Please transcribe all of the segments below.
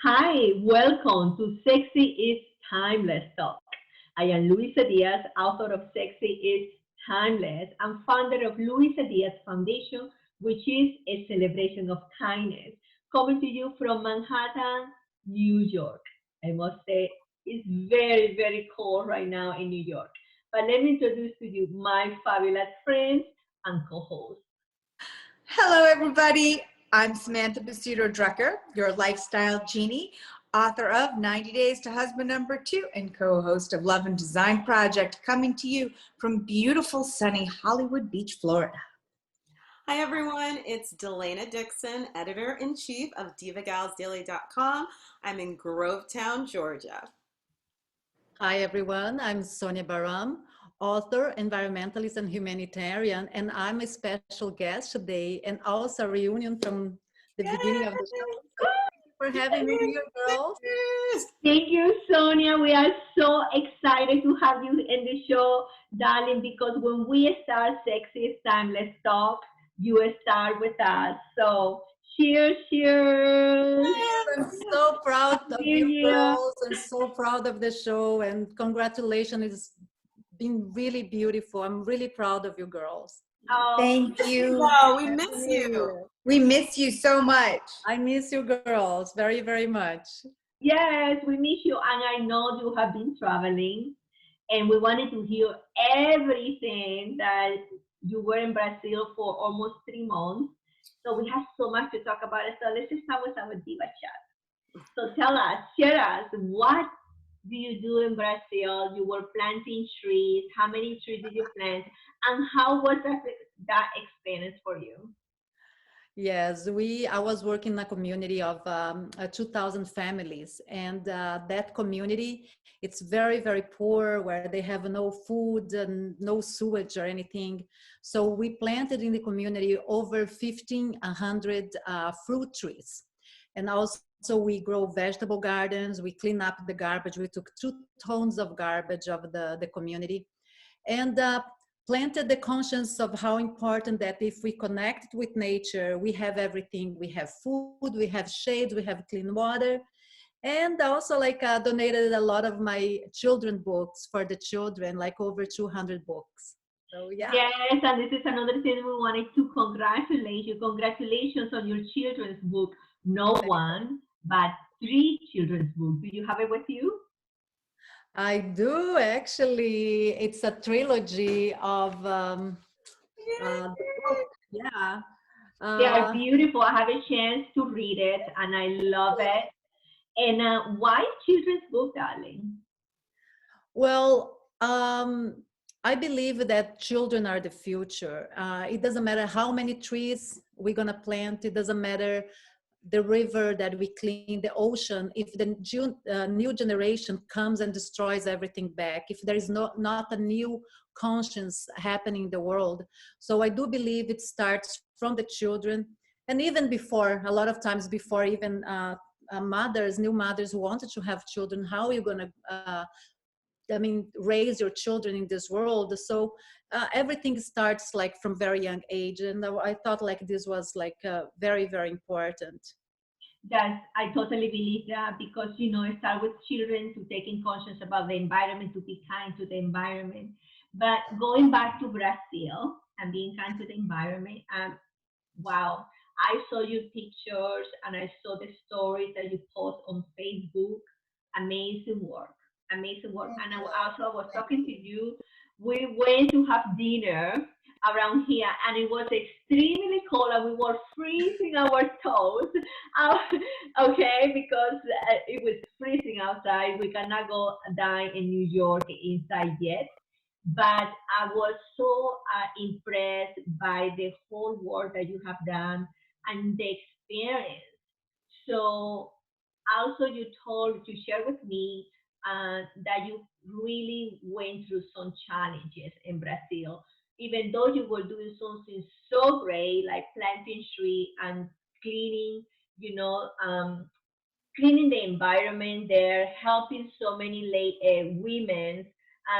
Hi, welcome to Sexy is Timeless Talk. I am Luisa Diaz, author of Sexy is Timeless and founder of Luisa Diaz Foundation, which is a celebration of kindness, coming to you from Manhattan, New York. I must say, it's very, very cold right now in New York. But let me introduce to you my fabulous friends and co-hosts. Hello, everybody. I'm Samantha Basuto Drucker, your lifestyle genie, author of 90 Days to Husband Number Two, and co-host of Love and Design Project, coming to you from beautiful, sunny Hollywood Beach, Florida. Hi everyone, it's Delana Dixon, editor-in-chief of divagalsdaily.com. I'm in Grovetown, Georgia. Hi everyone, I'm Sonjja Baram, author, environmentalist, and humanitarian, and I'm a special guest today and also a reunion from the Yay! beginning of the show. So thank you for having me here, girls. Thank you, Sonia. We are so excited to have you in the show, darling, because when we start Sexy Timeless Talk, you start with us. So, cheers, cheers. I'm so proud Happy of New you Year. girls and so proud of the show, and congratulations. It's been really beautiful. I'm really proud of you girls. Oh, Thank you. Wow, we Happy miss New you. Year. We miss you so much. I miss you girls very, very much. yes, we miss you. And I know you have been traveling, and we wanted to hear everything that you were in Brazil for almost 3 months. So we have so much to talk about it. So let's just start with our diva chat. So tell us, share us, what do you do in Brazil? You were planting trees. How many trees did you plant? And how was that experience for you? Yes, I was working in a community of 2,000 families, and that community, it's very, very poor, where they have no food and no sewage or anything. So we planted in the community over 1,500 fruit trees. And also we grow vegetable gardens, we clean up the garbage. We took 2 tons of garbage of the community. And planted the conscience of how important that if we connect with nature, we have everything. We have food, we have shade, we have clean water. And also donated a lot of my children books for the children, like over 200 books. So yeah. Yes, and this is another thing we wanted to congratulate you. Congratulations on your children's book. No one, but three children's books. Do you have it with you? I do actually. It's a trilogy of Yay! the book. Yeah. They are Uh, beautiful. I have a chance to read it, and I love it. And why children's book, darling? Well, I believe that children are the future. It doesn't matter how many trees we're gonna plant. It doesn't matter the river that we clean, the ocean. If the new generation comes and destroys everything back, if there is not a new conscience happening in the world. So I do believe it starts from the children, and even before, a lot of times before even new mothers who wanted to have children. How are you gonna raise your children in this world? So everything starts like from very young age, and I thought like this was like very, very important. Yes, I totally believe that because it starts with children to taking conscious about the environment, to be kind to the environment. But going back to Brazil and being kind to the environment, wow, I saw your pictures and I saw the stories that you post on Facebook. Amazing work, amazing work. Thank And I you. also was Thank talking to you. you. We went to have dinner around here, and it was extremely cold, and we were freezing our toes. Uh, okay, because it was freezing outside. We cannot go dine in New York inside yet, but I was so impressed by the whole work that you have done and the experience. So also you shared with me that you really went through some challenges in Brazil, even though you were doing something so great like planting tree and cleaning, you know, cleaning the environment there, helping so many women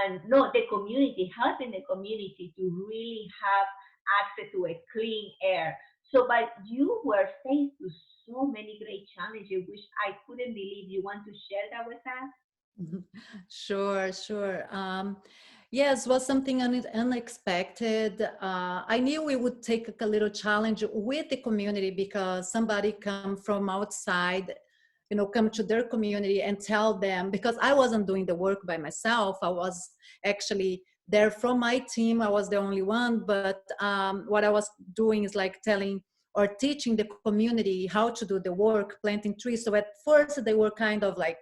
and no, the community, helping the community to really have access to a clean air. So, but you were faced with so many great challenges, which I couldn't believe. You want to share that with us? Mhm. Sure, sure. Yes, was something unexpected. I knew we would take a little challenge with the community because somebody come from outside, come to their community and tell them, because I wasn't doing the work by myself. I was actually there from my team. I was the only one, but what I was doing is like telling or teaching the community how to do the work, planting trees. So at first they were kind of like,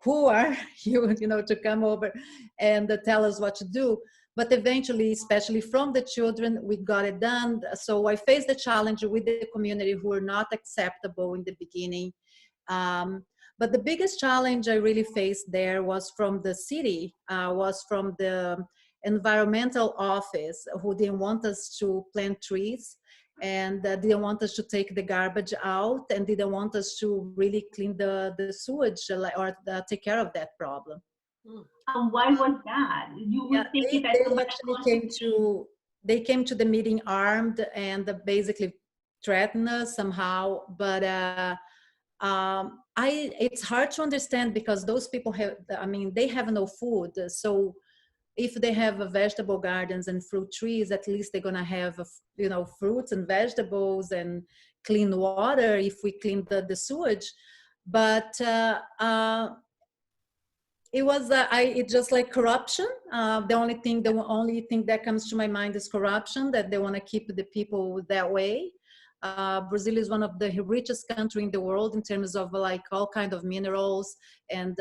who are you, to come over and tell us what to do. But eventually, especially from the children, we got it done. So I faced the challenge with the community who were not acceptable in the beginning. But the biggest challenge I really faced there was from the city, was from the environmental office, who didn't want us to plant trees, and didn't want us to take the garbage out, and didn't want us to really clean the sewage, or take care of that problem. Hmm. And why was that? You Yeah, would think if they somebody actually wants to came to the meeting armed and basically threatened us somehow. But it's hard to understand because those people have, I mean, they have no food. So if they have vegetable gardens and fruit trees, at least they're gonna have, fruits and vegetables and clean water if we clean the sewage. But it's just like corruption. The only thing that comes to my mind is corruption, that they want to keep the people that way. Brazil is one of the richest country in the world in terms of like all kind of minerals and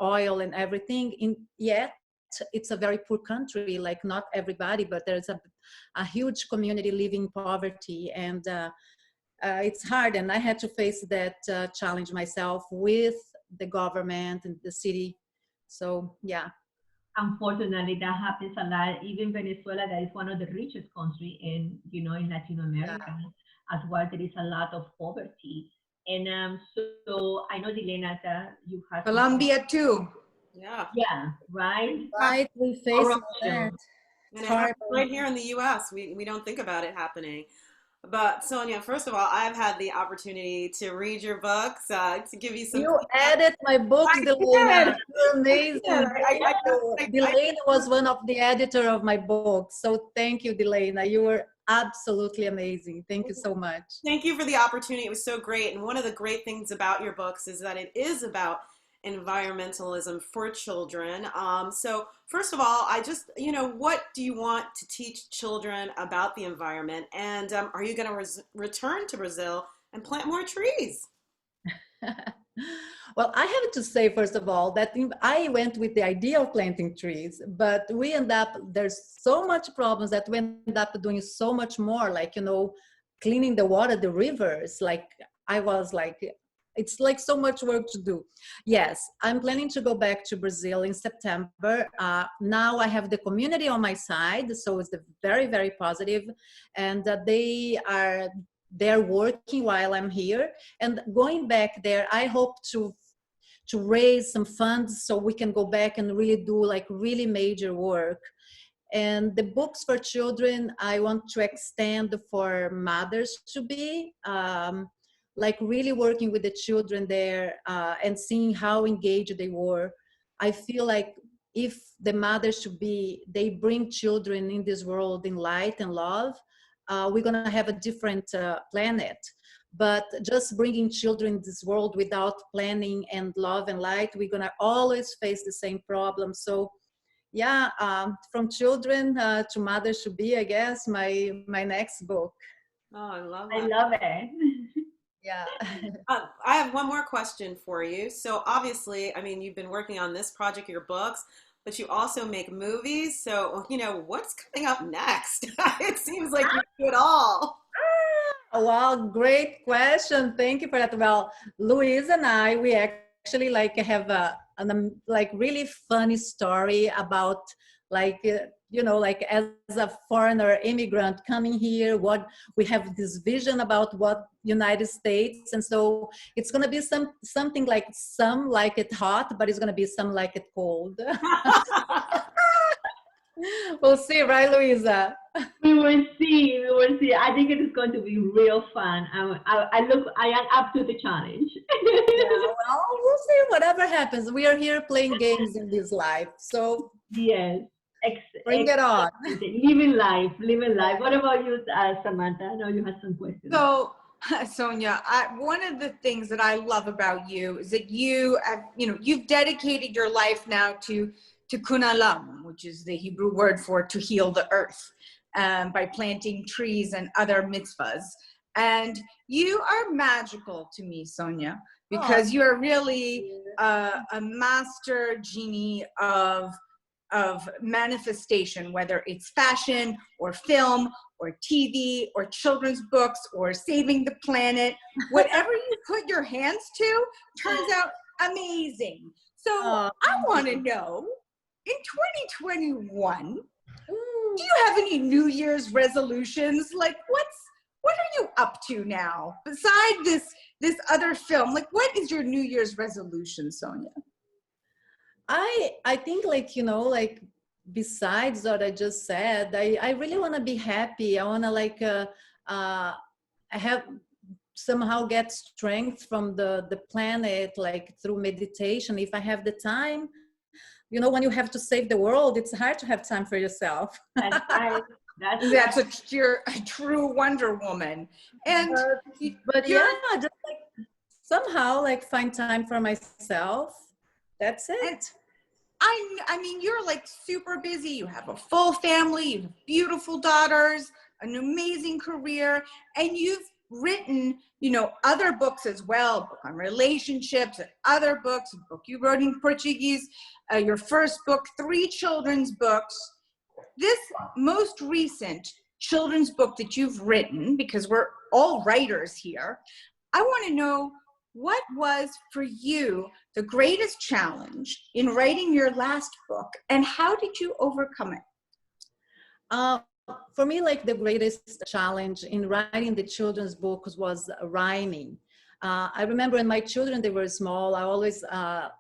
oil and everything. Yet it's a very poor country. Like not everybody, but there's a huge community living in poverty, and it's hard. And I had to face that challenge myself with the government and the city. So yeah. unfortunately, that happens a lot. Even Venezuela, that is one of the richest country in, in Latin Yeah. America as well. There is a lot of poverty. And so I know, Dilena, that you have to share. Colombia too. Yeah. Yeah, right? Right, we face that. Corruption. It's And it happens horrible. right here in the US. We don't think about it happening. But Sonjja, first of all, I've had the opportunity to read your books, to give you some You feedback. edit my books, I Delana. did. You're I did. amazing. Thank you. Delana was one of the editor of my books. So thank you, Delana. You were absolutely amazing. Thank you so much. Thank you for the opportunity. It was so great. And one of the great things about your books is that it is about environmentalism for children. So, first of all, what do you want to teach children about the environment? And are you going to return to Brazil and plant more trees? Well, I have to say, first of all, that I went with the idea of planting trees, but there's so much problems that we end up doing so much more, like, cleaning the water, the rivers. Like, I was like, it's like so much work to do. Yes, I'm planning to go back to Brazil in September. Now I have the community on my side, so it's very, very positive, and they're working while I'm here. And going back there, I hope to raise some funds so we can go back and really do like really major work. And the books for children, I want to extend for mothers to be like really working with the children there, and seeing how engaged they were. I feel like if the mothers should be, they bring children in this world in light and love, we're gonna have a different planet. But just bringing children in this world without planning and love and light, we're gonna always face the same problem. So yeah, from children to mothers should be, I guess, my next book. Oh, I love I that. love it. Yeah. I have one more question for you. So obviously, I mean, you've been working on this project, your books, but you also make movies. So, what's coming up next? It seems like you do it all. Wow, great question. Thank you for that. Well, Louise and I, we actually like have like really funny story about like, like as a foreigner immigrant coming here, what we have this vision about what United States. And so it's going to be something like some like it hot, but it's going to be some like it cold. We'll see, right, Louisa? We will see. We will see. I think it is going to be real fun. I am up to the challenge. Yeah, well, we'll see whatever happens. We are here playing games in this life. So Yes. bring it on. Living life, living life. What about you, Samantha? I know you had some questions. So, Sonjja, one of the things that I love about you is that you have, you've dedicated your life now to kunalam, which is the Hebrew word for to heal the earth, by planting trees and other mitzvahs. And you are magical to me, Sonjja, because you are really a master genie of manifestation, whether it's fashion or film or TV or children's books or saving the planet. Whatever you put your hands to turns out amazing. So I want to know, in 2021, do you have any New Year's resolutions? Like, what are you up to now? Besides this other film, like, what is your New Year's resolution, Sonjja? I think, like, like, besides what I just said, I really want to be happy. I want to, like, I have somehow get strength from the planet, like through meditation, if I have the time. When you have to save the world, it's hard to have time for yourself. That's right. You're a true Wonder Woman. And but yeah, just like somehow like find time for myself. That's it. I mean, you're like super busy. You have a full family, you have beautiful daughters, an amazing career, and you've written, other books as well, book on relationships and other books, a book you wrote in Portuguese, your first book, 3 children's books. This most recent children's book that you've written, because we're all writers here, I want to know, what was for you the greatest challenge in writing your last book, and how did you overcome it? For me, like, the greatest challenge in writing the children's books was rhyming. I remember when my children, they were small, I always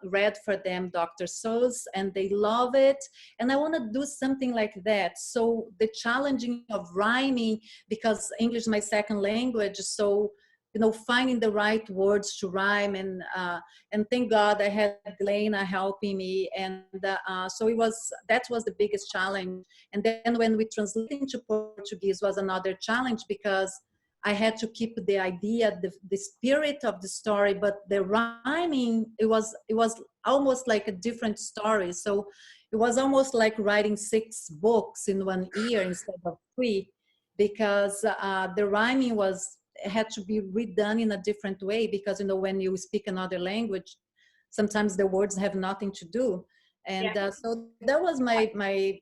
read for them Dr. Seuss, and they love it. And I want to do something like that. So the challenging of rhyming, because English is my second language, so finding the right words to rhyme, and thank God I had Elena helping me, and so that was the biggest challenge. And then when we translated into Portuguese was another challenge, because I had to keep the idea, the spirit of the story, but the rhyming, it was almost like a different story. So it was almost like writing 6 books in one year instead of 3, because the rhyming had to be redone in a different way, because when you speak another language, sometimes the words have nothing to do. And so that was my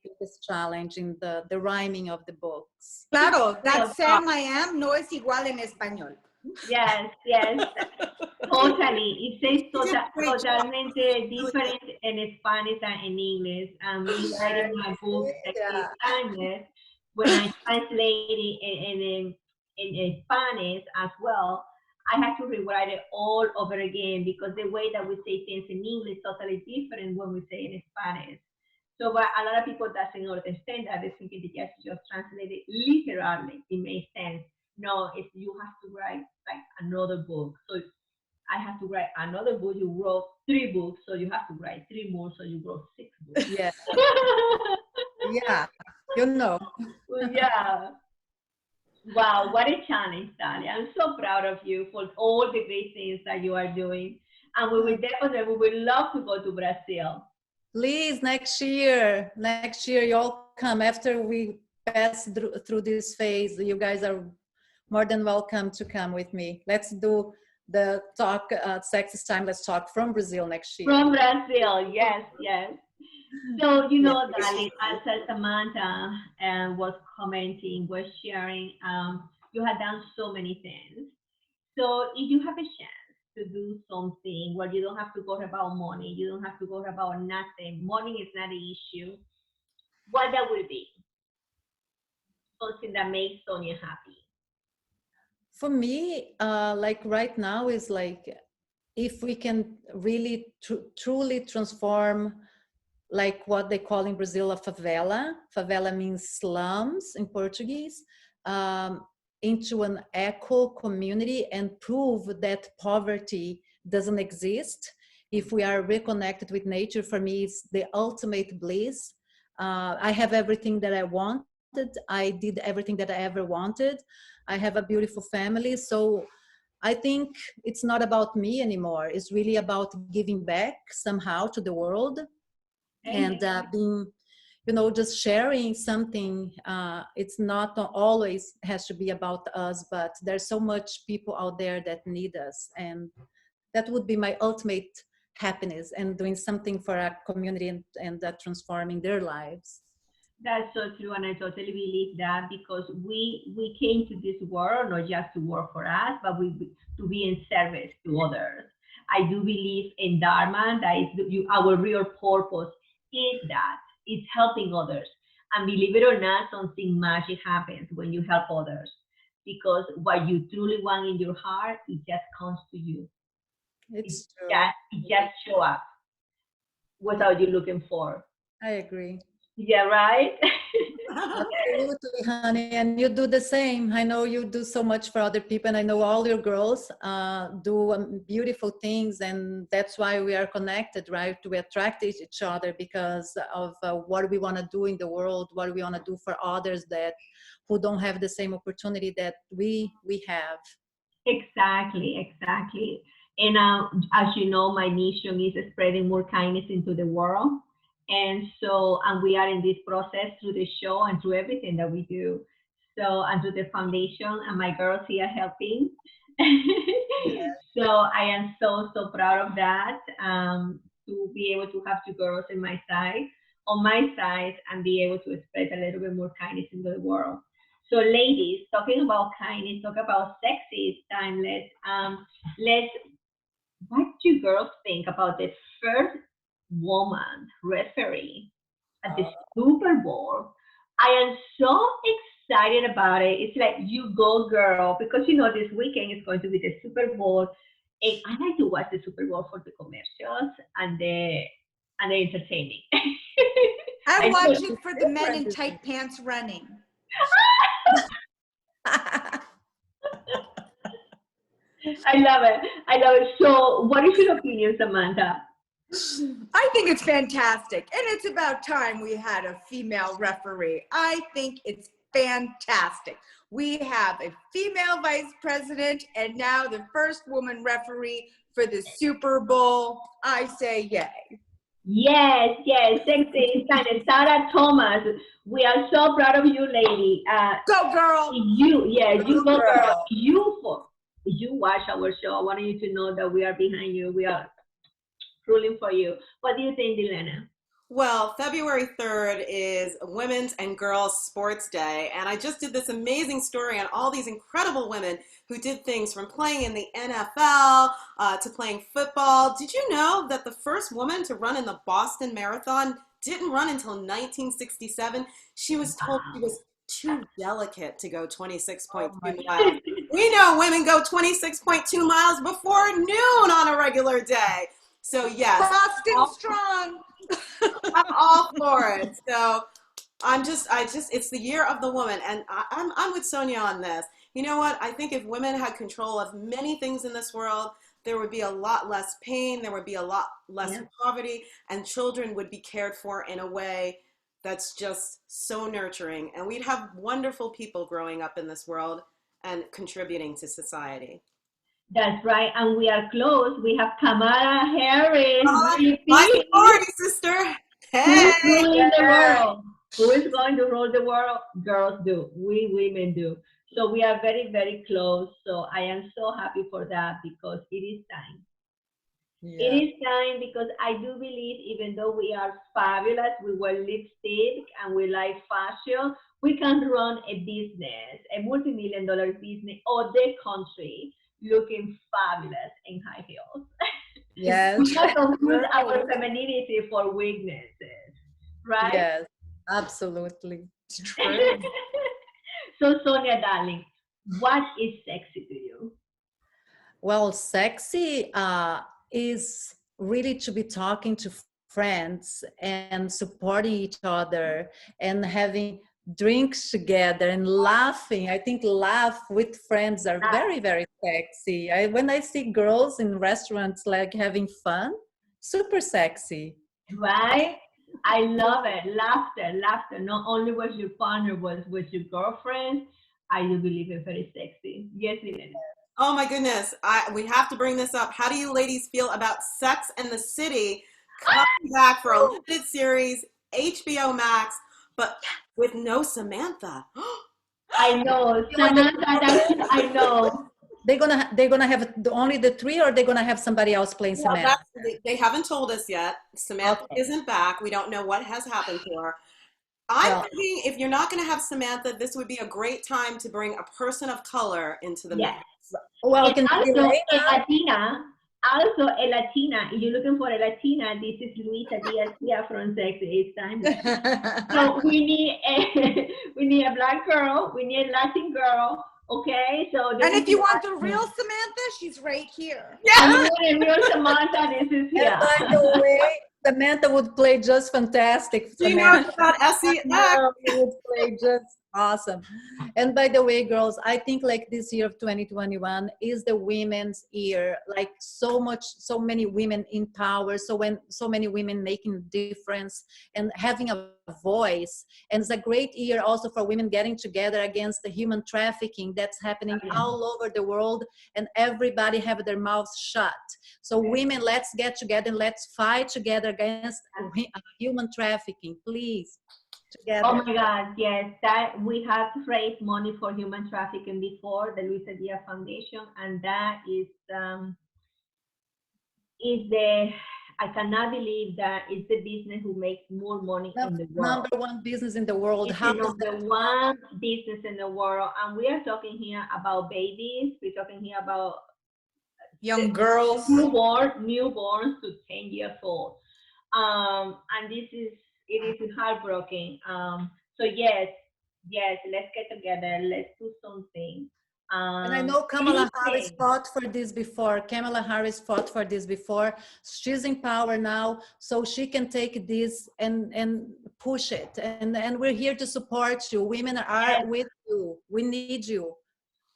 biggest challenge in the rhyming of the books. Claro, that Sam I am no es igual en español. Yes. Totally. It says totalmente different in Spanish than in English. Me writing my book, Sexy Spanish, when I translate it in Spanish as well, I had to rewrite it all over again, because the way that we say things in English is totally different when we say in Spanish. So but a lot of people doesn't understand that. They think that just translate it literally. It makes sense. No, if you have to write like another book. So I have to write another book. You wrote 3 books, so you have to write 3 more. So you wrote 6 books. Yeah. Yeah. Yeah. Wow, what a challenge, Talia. I'm so proud of you for all the great things that you are doing. And we would love to go to Brazil. Please, next year you all come after we pass through this phase. You guys are more than welcome to come with me. Let's do the talk, Sex is Time, let's talk from Brazil next year. From Brazil, yes. So, darling, as Samantha was commenting, was sharing, you had done so many things. So if you have a chance to do something where you don't have to worry about money, you don't have to worry about nothing, money is not an issue, what that would be? Something that makes Sonjja happy. For me, like right now is like, if we can really truly transform like what they call in Brazil a favela. Favela means slums in Portuguese, into an eco community and prove that poverty doesn't exist. If we are reconnected with nature, for me, it's the ultimate bliss. I have everything that I wanted. I did everything that I ever wanted. I have a beautiful family. So I think it's not about me anymore. It's really about giving back somehow to the world, and being, just sharing something. It's not always has to be about us, but there's so much people out there that need us, and that would be my ultimate happiness, and doing something for our community, and transforming their lives. That's so true, and I totally believe that because we came to this world not just to work for us, but to be in service to others. I do believe in Dharma. That is our real purpose is that it's helping others. And believe it or not, something magic happens when you help others because what you truly want in your heart, it just comes to you. It's true. It just show up without you looking for. I agree. Yeah, right. Absolutely, honey. And you do the same. I know you do so much for other people, and I know all your girls do beautiful things, and that's why we are connected, right? We attract each other because of what we want to do in the world, what we want to do for others that who don't have the same opportunity that we have. Exactly, exactly. And as you know, my mission is spreading more kindness into the world. And so, and we are in this process through the show and through everything that we do. So, and through the foundation, and my girls here helping. So, I am so, so proud of that, to be able to have two girls on my side, and be able to spread a little bit more kindness into the world. So, ladies, talking about kindness, talk about sexy, it's time. Let's. What do you girls think about the first woman referee at the Super Bowl? I am so excited about it. It's like you go, girl, because this weekend is going to be the Super Bowl, and I like to watch the Super Bowl for the commercials and the entertaining. I I watch know. it for the men in tight pants running. I love it. I love it. So, what is your opinion, Samantha? I think it's fantastic. And it's about time we had a female referee. I think it's fantastic. We have a female vice president and now the first woman referee for the Super Bowl. I say yay. Yes, yes, sexy and Sarah Thomas. We are so proud of you, lady. Go girl. You go, girl. You watch our show. I want you to know that we are behind you. We are rooting for you. What do you think, Dilena? Well, February 3rd is Women's and Girls Sports Day, and I just did this amazing story on all these incredible women who did things from playing in the NFL to playing football. Did you know that the first woman to run in the Boston Marathon didn't run until 1967? She was told she was too delicate to go 26.2 miles. We know women go 26.2 miles before noon on a regular day. So yes, Boston strong. I'm all for it. So it's the year of the woman, and I'm with Sonjja on this. You know what? I think if women had control of many things in this world, there would be a lot less pain, there would be a lot less poverty, and children would be cared for in a way that's just so nurturing. And we'd have wonderful people growing up in this world and contributing to society. That's right, and we are close. We have Kamala Harris, My sorority sister. Hey. Who's ruling the world? Who is going to rule the world? Girls do. We women do. So we are very, very close. So I am so happy for that because it is time. Yeah. It is time because I do believe even though we are fabulous, we wear lipstick and we like fashion, we can run a business, a multi-million-dollar business of the country looking fabulous in high heels. Yes. We not confuse our femininity for weaknesses, right? Yes, absolutely. It's true. So Sonjja, darling, what is sexy to you? Well, sexy is really to be talking to friends and supporting each other and having drinks together and laughing. I think laugh with friends are very, very sexy. When I see girls in restaurants like having fun, super sexy. Right? I love it. Laughter, laughter. Not only was your partner, was with your girlfriend. I do believe it's very sexy. Yes, it is. Oh my goodness. We have to bring this up. How do you ladies feel about Sex and the City coming back for a limited series, HBO Max, but with no Samantha? I know, Samantha. I know. They're gonna have only the three, or they're gonna have somebody else playing Well, Samantha? they haven't told us yet. Samantha Okay. isn't back. We don't know what has happened to her. I'm Well, thinking if you're not going to have Samantha, this would be a great time to bring a person of color into the mix. Yes. well, And it can be also a Elena. Latina. Also a Latina. If you're looking for a Latina, this is Luisa Diaz here from Sex Is Timeless. So we need a we need a black girl. We need a Latin girl. Okay. So And if you want the real Samantha, she's right here. and you want a real Samantha, this is And here. by the way, Samantha would play just fantastic. She knows Samantha. about SEX. No, you would play just awesome. And by the way, girls, I think like this year of 2021 is the women's year. Like so many women in power, so many women making a difference and having a voice. And it's a great year also for women getting together against the human trafficking that's happening all over the world, and everybody have their mouths shut. So women, let's get together and let's fight together against human trafficking, please. Together. Oh my God, yes, that we have raised money for human trafficking before the Luisa Diaz Foundation, and that is the I cannot believe that it's the business who makes more money in the world. Number one business in the world. It's How the does number one business in the world, and we are talking here about babies. We're talking here about Young girls. newborns to 10 years old. And it is heartbreaking. So yes, let's get together. Let's do something. And I know Kamala Harris Anything. fought for this before. Kamala Harris fought for this before. She's in power now, so she can take this and push it. And we're here to support you. Women are with you. We need you.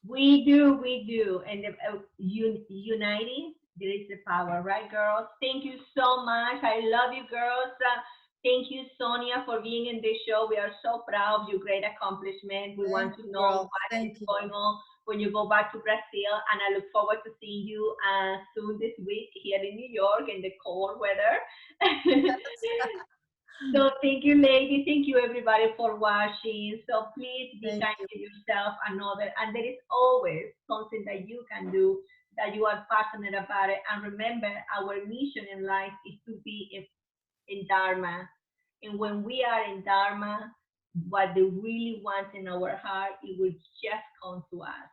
We do. And uniting, there is the power, right, girls? Thank you so much. I love you, girls. Thank you, Sonjja, for being in this show. We are so proud of your great accomplishment. We want to know what is going on when you go back to Brazil. And I look forward to seeing you soon this week here in New York in the cold weather. So thank you, ladies. Thank you, everybody, for watching. So please be kind to yourself and other. And there is always something that you can do that you are passionate about it. And remember, our mission in life is to be in Dharma. And when we are in Dharma, what they really want in our heart, it will just come to us.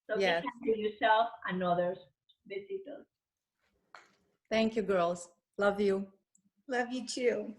So be kind to yourself and others. Besitos. Thank you, girls. Love you. Love you too.